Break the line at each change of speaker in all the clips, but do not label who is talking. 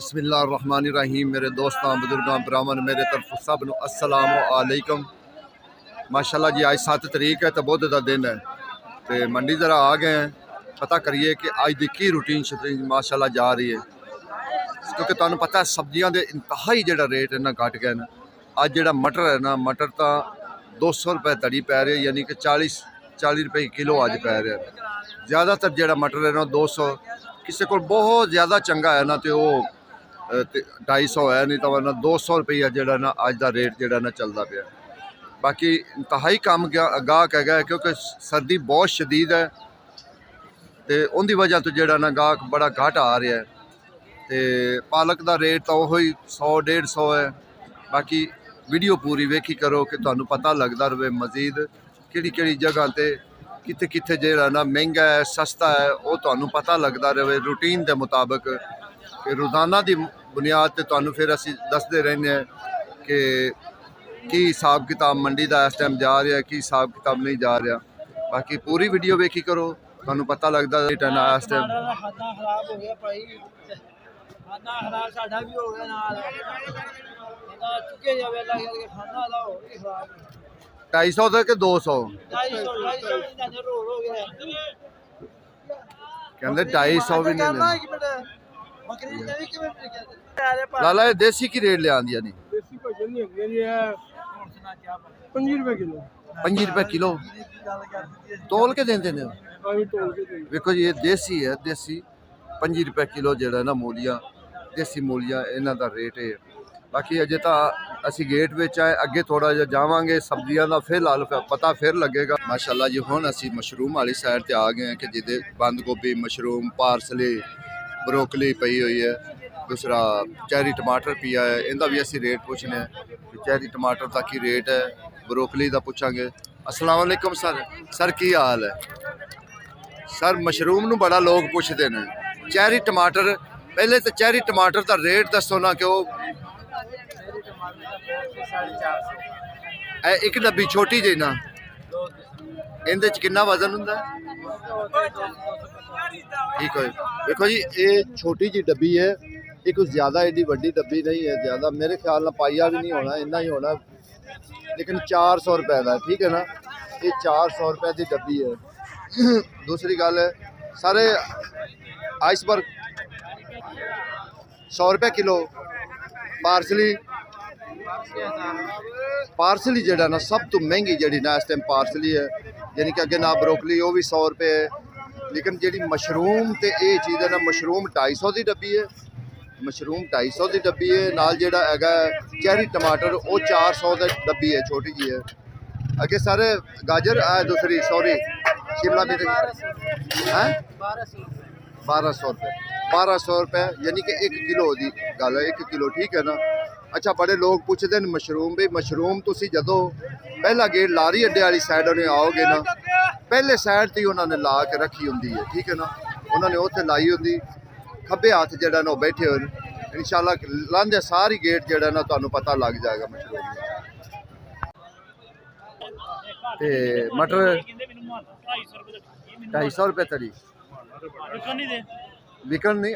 बिस्मिल्लाहिर्रहमानिर्रहीम। मेरे दोस्तों बुजुर्गों भरावान मेरे तरफ सब नूं अस्सलाम वालेकुम। माशाल्लाह जी, आज 7 तरीक है तो बुध का दिन है तो मंडी ज़रा आ गए हैं, पता करिए कि अज की की रूटीन शूटीन माशाल्लाह जा रही है, क्योंकि तुहानूं पता है सब्जियां दे इंतहाई जिहड़ा रेट है ना घट गए ना। अज जिहड़ा मटर है ना, मटर तो 200 रुपए तड़ी पै रही है, यानी कि 40 रुपए किलो अज पै रहा है। ज़्यादातर जिहड़ा मटर है ना 200, किसी को बहुत ज़्यादा चंगा है ना तो वो 250 है, नहीं तो वरना 200 रुपया जोड़ा ना अज का रेट जोड़ा ना चलता पाया। बाकी इंतहाई कम गाहक है, क्योंकि सर्दी बहुत शदीद है तो उनकी वजह तो जोड़ा ना गाहक बड़ा घट आ रहा है। तो पालक का रेट तो वही 100-150 है। बाकी वीडियो पूरी वेखी करो कि तुहानूं पता लगता रहे मजीद कि जगह पर कित्थे कित्थे जोड़ा ना महंगा है सस्ता है, वो तुहानूं पता लगता रहे रूटीन के मुताबिक। कि रोज़ाना की बुनियाद पर तुहानूं फिर असीं दसदे रहने हैं कि की हिसाब किताब मंडी का इस टाइम जा रहा है, की हिसाब किताब नहीं जा रहा। बाकी पूरी वीडियो वेखी करो, तुहानूं पता लगता है इस टाइम। ढाई सौ के 200 कहते 250 भी नहीं। लाला ये देसी की रेट लिया आंदिया नहीं? 5 रुपए किलो तोल के देंदे ने। देखो जी, ये देसी है, देसी 5 रुपए किलो जो ना मूलियां, देसी मूलियां इन्हां दा रेट है। बाकी अजे तो असी गेट में आए, अगे थोड़ा जिहा जावांगे सब्जियां का फिलहाल पता फिर लगेगा। माशाल्लाह जी, हुण असी मशरूम वाली साइड ते आ गए हैं कि जिदे बंद गोभी, मशरूम, पार्सली, ब्रोकली पई हुई है, दूसरा चैरी टमाटर पिया है। इनका भी असी रेट पूछने हैं, चैरी टमाटर का की रेट है, ब्रोकली का पूछांगे। अस्सलाम वालेकुम सर। सर की हाल है? सर मशरूम नूं बड़ा लोग पुछते हैं, चैरी टमाटर पहले तो चैरी टमाटर का रेट दसो ना कि वो एक डब्बी छोटी जी ना, इहदे च कितना वजन हुंदा? ठीक है। देखो जी, ये छोटी जी डब्बी है, ये कुछ ज़्यादा एडी वड्डी डब्बी नहीं है, ज़्यादा मेरे ख्याल में पाइया भी नहीं होना, इन्ना ही होना, लेकिन 400 रुपए का, ठीक है ना। ये 400 रुपए की डब्बी है। दूसरी गल है सारे आइसबर्ग 100 रुपए किलो। पार्सली जड़ा ना सब तो महंगी जड़ी ना इस टाइम पार्सली है, यानी कि अगे ना ब्रोकली वो भी 100 रुपए है। लेकिन जी मशरूम तो ये चीज़ है ना, मशरूम 250 की डब्बी है, मशरूम 250 की डब्बी है। नाल जेड़ा हैगा चैरी टमाटर वो 400 की डब्बी है, छोटी जी है। अगे सारे गाजर दूसरी सॉरी शिमला मिर्च है 1200 रुपये, 1200 रुपये यानी कि 1 किलो की गल है, 1 किलो, ठीक है ना। अच्छा, बड़े लोग पुछते हैं मशरूम भी, मशरूम तुसी जदों पहला गेट लारी अड्डे वाली साइड उन्हें आओगे ना, पहले साइड से उन्होंने ला के रखी होंगी है, ठीक है ना। उन्होंने उत्थे लाई होंगी, खब्बे हाथ जड़ा ना बैठे हो। इंशाल्लाह लांदे सारी गेट जड़ा ना तुहानूं पता लग जाएगा मशरूम का। ते मटर 250 रुपये तड़ी विकन नहीं,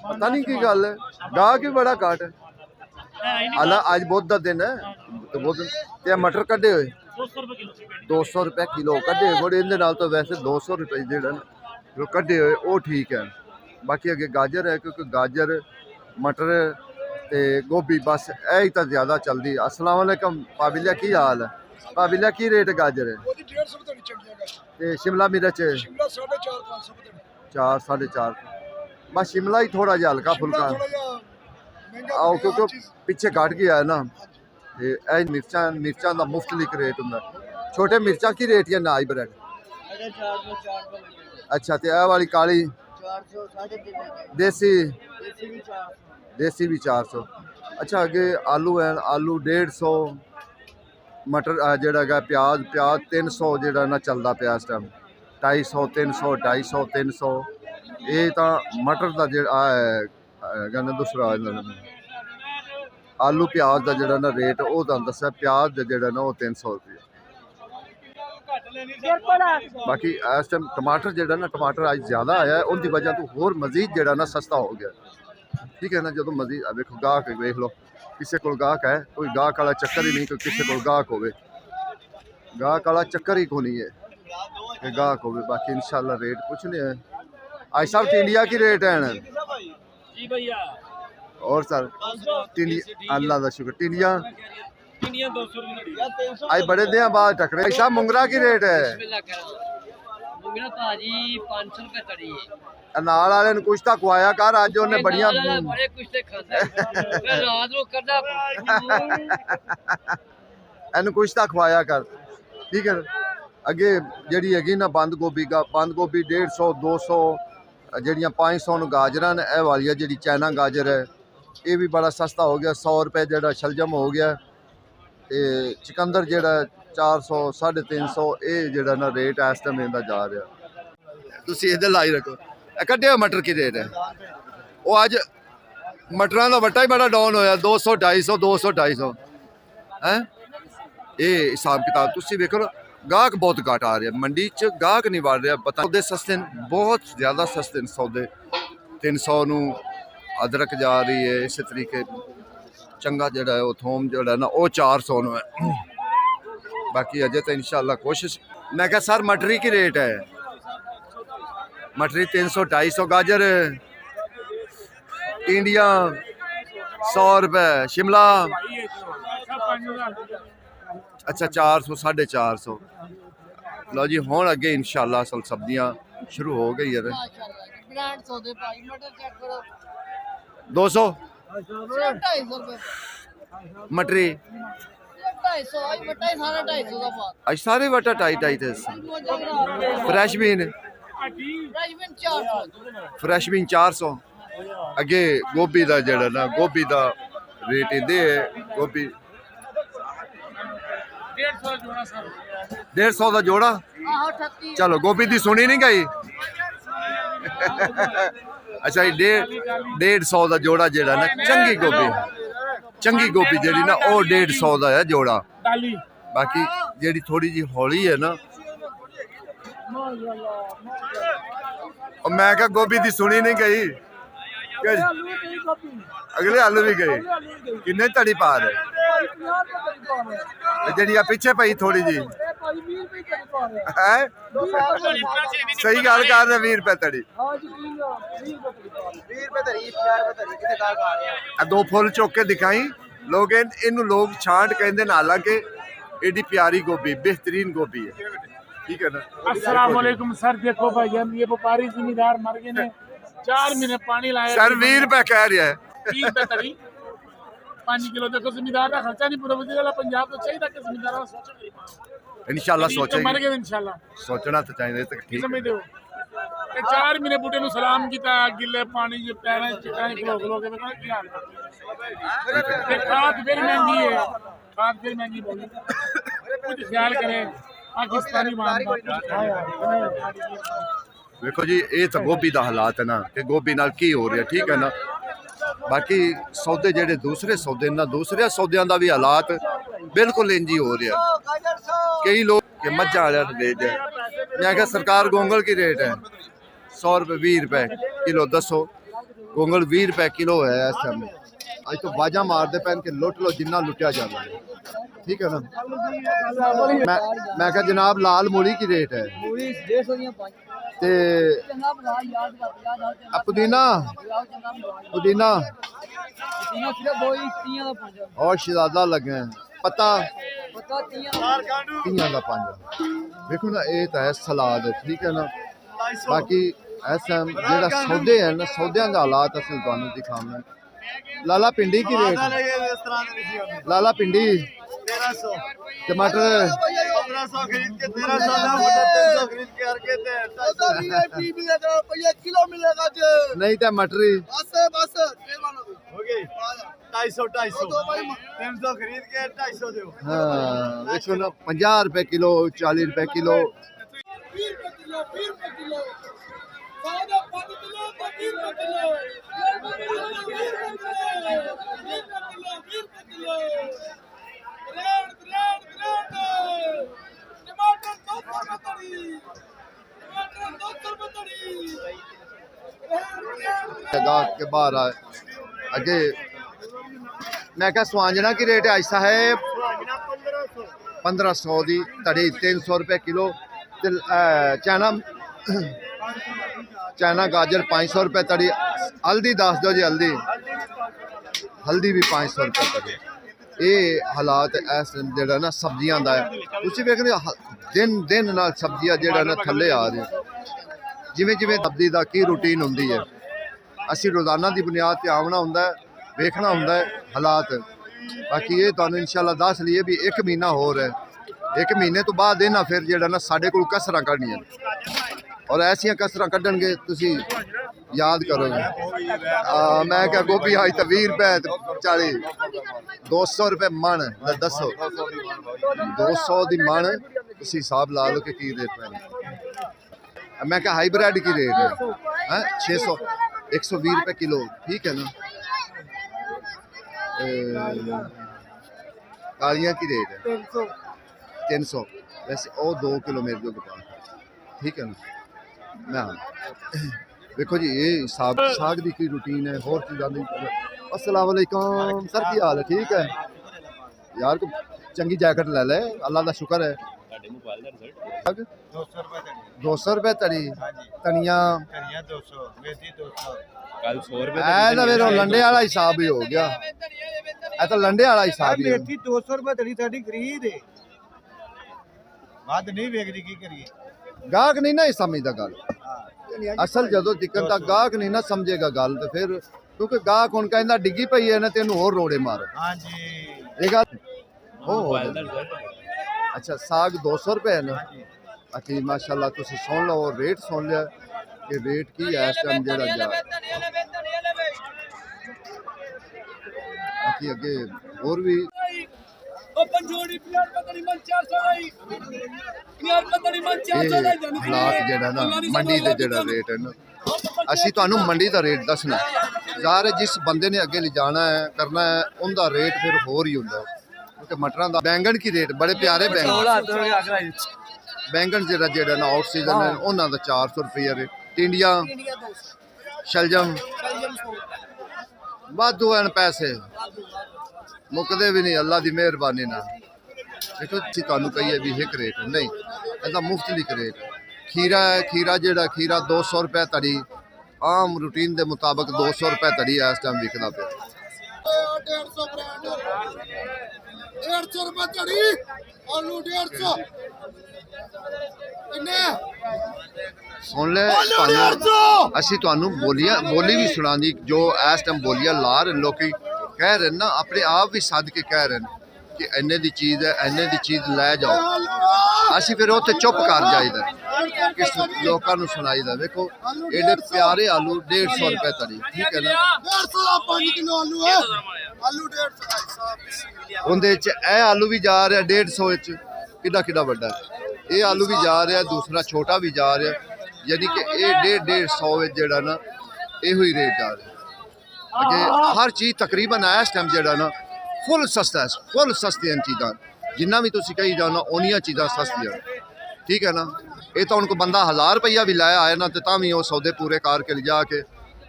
पता नहीं की गल है, गाहक भी बड़ा घट है। अला अज बुध का दिन है तो बुध ते मटर कड्ढे हुए 200 रुपये किलो कड्ढे हुए, इहदे नाल तो वैसे 200 रुपये जेड़ा जो कड्ढे हुए वो ठीक है। बाकी अगे गाजर है, क्योंकि गाजर, मटर ते गोभी बस यही तो ज़्यादा चलती। अस्सलाम वालेकुम पाबिलिया, की हाल है? पाबिलिया की रेट गाजर है? ते शिमला मिर्च 4-4.5। बस शिमला ही थोड़ा जिहा हल्का फुल्का आओ, क्योंकि पिछे घट गया है ना। मिर्चा का मुफ्तलिफ रेट होंगे। छोटे मिर्चा की रेट है ना हाईब्रिड? अच्छा, तो यह वाली काली देसी भी 400। अच्छा, अगे आलू है, आलू 150, मटर जोड़ा प्याज 300 जोड़ा ना चलता पाया इस टाइम, 250, 300, 250, 300। ये तो मटर का जोड़ा है दूसरा आलू प्याज का जोड़ा ना रेट वो तुहानूं दस्सिया, प्याज का जोड़ा ना वो 300 रुपये। बाकी इस टाइम टमाटर जोड़ा ना, टमाटर अज ज़्यादा आया है, उनकी वजह तो होर मजीद जोड़ा ना सस्ता हो गया। ठीक है ना। जो मर्जी वेखो गाहक वेख लो, किसी को गाहक है, कोई गाहक वाला चक्कर ही नहीं, कोई किसी को गाहक होवे, गाहक वाला चक्कर ही को नहीं है कि गाहक होवे। बाकी इंशाल्लाह रेट कुछ नहीं है। आज साहब टिंडिया की रेट है ना
जी भैया?
और सर टिंडिया अल्लाह का शुक्र, टिंडिया
200 रुपये
आज बड़े दिन बाद टकरे। साहब मुंगरा की रेट है?
मुंगरा भाजी 500 रुपये तड़ी है।
नाल वाले ने कुछ तो खुआया कर, अज उन्हें बढ़िया
बड़े कुछ ते खाता है रात को करदा
एन कुछ तो खुआया कर, ठीक है। अगे जी हैगी ना बंद गोभी 150 200 जड़ियाँ 500 गाजर ने, यह वाली जी चाइना गाजर है, ये भी बड़ा सस्ता हो गया। 100 रुपये जो शलजम हो गया, तो चुकंदर जोड़ा 400 350 ये जोड़ा ना रेट इस टाइम इनका जा रहा। तुम इधर लाई रखो। कड्डे मटर की रेट है? वो अज मटरों का वट्टा ही बड़ा डाउन होया, 200 250 200 250 है। ये हिसाब किताब तुम वेखो ना, गाहक बहुत घट आ रहा मंडी च, गाहक नहीं बढ़ रहा। पता सौदे सस्ते ने, बहुत ज़्यादा सस्ते ने सौदे। 300 नू अदरक जा रही है, इस तरीके चंगा जोड़ा है वो थोम जोड़ा ना वो 400 नू है। बाकी अजे तो इंशाल्लाह कोशिश। मैं क्या सर मटरी की रेट है? मटरी 300 250 गाजर, टिंडिया 100 रुपये, शिमला अच्छा 400 450। लो जी हुण अगे इंशाल्लाह असल सब्जियां शुरू हो गई है। 200 मटरी आज सारे वटा 250 थे। Fresh bean 400। अगे गोभी का जड़ा ना, गोभी का रेट इदे है, गोभी 150 का जोड़ा। चलो गोभी की सुनी नहीं गई। अच्छा 150 का जोड़ा जड़ा ना, चंगी गोभी जी ना वो 150 का है जोड़ा। बाकी जी थोड़ी जी हौली है ना, मैं क्या गोभी की सुनी नहीं गई, अगले आलू भी गए। किन्ने धड़ी पा रहे जी पिछे पई थोड़ी जी है? सही गल कर रहे 20 रुपए धड़ी। 2 फुल चुक के दिखाई लोग, इन लोग छांट कहते हैं, हालांकि एडी प्यारी गोभी, बेहतरीन गोभी है, ठीक है ना।
अस्सलाम वालेकुम सर। देखो भाई ये व्यापारी जिम्मेदार मर गए ने, 4 महीने पानी लाया
सर 20 रुपए कह रहा है।
30 रुपए तड़ी 5 किलो। देखो जिम्मेदार का खर्चा नहीं पूरा वजीर पंजाब तो चाहिए था कि जिम्मेदार सोचो
इंशाल्लाह सोचेंगे,
मर गए इंशाल्लाह
सोचना तो चाहिए। तो ठीक
समझ दो 4 महीने बूटे नु सलाम किया, गिले पानी जो पैर चिटाई खलो खलो के देखो क्या हाल है। खाद फिर महंगी है, खाद फिर महंगी बोली, कुछ ख्याल करें पाकिस्तानी
देखो जी ये तो गोभी का हालात है ना कि गोभी नाल की हो रहा, ठीक है ना। बाकी सौदे जेडे दूसरे सौदे ना, दूसरे सौदियां का भी हालात बिल्कुल इंज ही हो रहा। कई लोग कि मझा वाले रेट है, मैं क्या सरकार गोंगल की रेट है 100 रुपये 20 रुपये किलो। दसो गोंगल 20 रुपये किलो है इस टाइम। अज तो बाजा मारते पैन के लुट लो जिन्ना लुटिया जाता है, ठीक है ना। मैं क्या जनाब लाल मूली की रेट है? ते पुदीना और शहजादा लगे हैं, पत्ता 30 का 5। देखो ना ये तो है सलाद, ठीक है ना। बाकी ऐसा जो सौदे हैं ना, सौदे का हालात असं तुहानू दिखाना। लाला पिंडी की रेट? लाला पिंडी 1300, टमाटर 1500 खरीद के 1300 खरीद के हर के किलो मिलेगा जी। नहीं तो मटरी बस हो गई 250 300 खरीद के 250 दो। हाँ देखो ना 50 रुपए किलो 40 रुपए किलो। के बाहर आए अगे मैं क्या सुहांजना की रेट है ऐसा है 1500 दी तड़ी 300 रुपये किलो ते चाइना चाइना गाजर 500 रुपये तड़ी हल्दी दस दो जी हल्दी भी 500 रुपये तड़ी ये हालात इस जेड़ा ना सब्जियां दा है तुसीं वेखदे दिन दिन नाल सब्जियां जेड़ा ना थल्ले आ रही जिवें जिवें सब्जी दा की रूटीन हुंदी है असीं रोज़ाना दी बुनियाद ते आवना हुंदा है वेखना हुंदा है हालात बाकी ये तुहानूं इंशाअल्लाह दस लिए भी एक महीना होर है एक महीने तो बाद ना फिर जेड़ा ना साडे कोल कसरां कढणियां और ऐसियां कसरां कढणगे तुसीं याद करोगे मैं क्या गोभी आई तो 20 रुपए 40 200 रुपए मन दसो 200 दी मन तुसीं हिसाब ला लो कि की रेट पैनी मैं क्या हाईब्रिड की रेट है 600 120 रुपए किलो ठीक है ना कालियां की रेट है 300 वैसे और 2 किलो मेरे जो दुकान ठीक है ना मैं देखो जी ये साग साग की की रूटीन है होर चीज़ों की अस्सलाम वालेकुम सर की हाल है ठीक है यार को चंगी जैकेट ले ले अल्लाह का शुक्र है 200 रुपये तड़ी धनिया
200 मेथी 200
कल 100 रुपए
तो फिर लंडे वाला हिसाब ही हो गया तो लंडे वाला हिसाब ही
मेथी 200 रुपए तड़ी साडी खरीद है ਵੱਧ नहीं ਵੇਖਦੀ की करिए
गाहक नहीं ना समझदा गल असल जदों दिक्कत तक गाहक नहीं ना समझेगा गल तो फिर क्योंकि गाहक हुण कहंदा डिग्गी पई है ना तेनू होर रोड़े मार
हां जी
ये गल अच्छा साग 200 रुपए है ना अच्छा माशाल्लाह तुसीं सुन लो रेट सुन लिया कि रेट की है इस टाइम जेड़ा जा बाकी अगे और भी हालात जेड़ा ना मंडी दे जेड़ा रेट है ना असी तुहानू मंडी दा रेट दसना ज़ाहिर है जिस बंदे ने अगे ले जाना है करना है उनका रेट फिर होर ही हुंदा है क्योंकि मटरां दा बैंगन की रेट बड़े प्यारे बैंगन जेड़ा जेड़ा ना आउट सीजन है उन्हां दा 400 रुपये रेट टिंडिया शलजम वाधू हैं पैसे मुकदे भी नहीं अल्लाह की मेहरबानी ना देखो जी तुहानू कहिए भी एक रेट नहीं ऐसा मुफ्तलिफ रेट खीरा है खीरा जेड़ा खीरा 200 रुपये तड़ी आम रूटीन के मुताबिक 200 रुपये तड़ी है इस टाइम विकदा पे
150 रुपये तड़ी आलू 150
सुन ले असी तुहानू बोली भी सुना दी जो इस टाइम बोलियां ला रहे लोग कह रहे ना अपने आप भी सद के कह रहे कि इन्ने दी चीज़ है इन्ने दी चीज़ लै जाओ असी फिर उत्थे चुप कर जाइदा कि लोगों को सुनाईदा देखो एडे प्यारे आलू 150 रुपये तड़ी ठीक है ना
150 का 5 किलो आलू है आलू 150
उनदे च ए आलू भी जा रहा 150 किड्डा किड्डा बड़ा ये आलू भी जा रहा दूसरा छोटा भी जा रहा यानी कि ये 150 जेड़ा ना यो ही रेट जा रहा अगे हर चीज़ तकरीबन है इस टाइम जेड़ा ना फुल सस्ता है फुल सस्तियां चीज़ां जिन्ना भी तुसीं कही जाओ ना उन्नियां चीज़ां सस्तियां ठीक है ना ये तो उनको बंदा 1000 रुपया भी लाया है ना तो भी वो सौदे पूरे करके लिजा के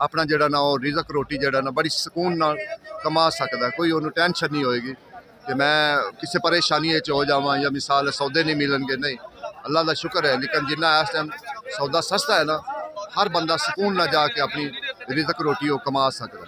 अपना जेड़ा ना वो रिजक रोटी जेड़ा ना बड़ी सुकून नाल कमा सकता है कोई उन्होंने टेंशन नहीं होएगी कि मैं किसी परेशानी हो जावा या मिसाल सौदे नहीं मिलनगे नहीं अल्लाह का शुक्र है लेकिन जिन्ना इस टाइम सौदा सस्ता है ना हर बंदा सुकून ना जाके अपनी रिजक रोटी वो कमा सकता है।